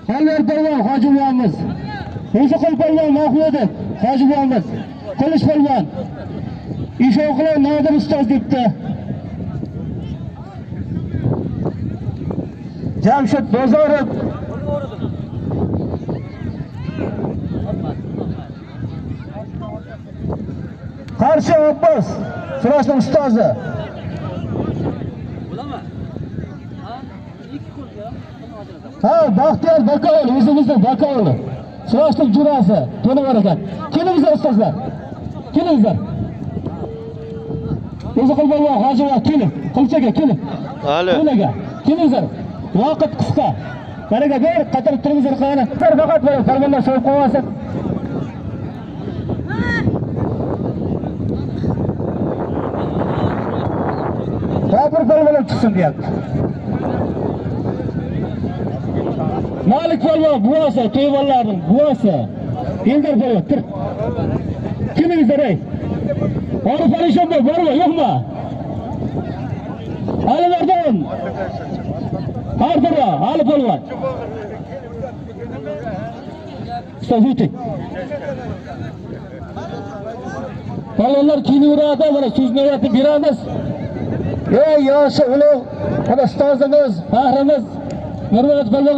Halvar polvon Hoji buvamiz. Musoqol polvon Mahmudov Hoji buvamiz. Qilish polvon. Ishoqlar Nodir ustoz debdi. Jamshid Bozorov. Qarshi Abbos Surashning ustozi. Ha, Baxtiyor Bakovul, o'zimizning Bakovul. Surashning jurasi, to'ni bor ekan. Kelingizlar ustozlar. Kelingizlar. Musoqol polvon Hoji va keling. Qilchaga keling. Hali. Qo'laga. Kelingizlar. Vaqt qisqa. Qaraga ber, qator turingizlar qani. Faqat bir polvonlar so'yib qo'ymasin. Sabr polvon chiqsin deyapti. Malik polvon buvasi, to'yvonlarning buvasi. Eldor polvon, tur. Kelingizlar ey. Orif Alisherboy bormi, yo'qmi? Alimardon. Hardira, Ali polvon. Ustoz o'ting. Polvonlar kiyinaveradi, mana so'zni aytib beramiz. Ey yoshi ulug', mana ustozimiz, faxrimiz Nurmat polvon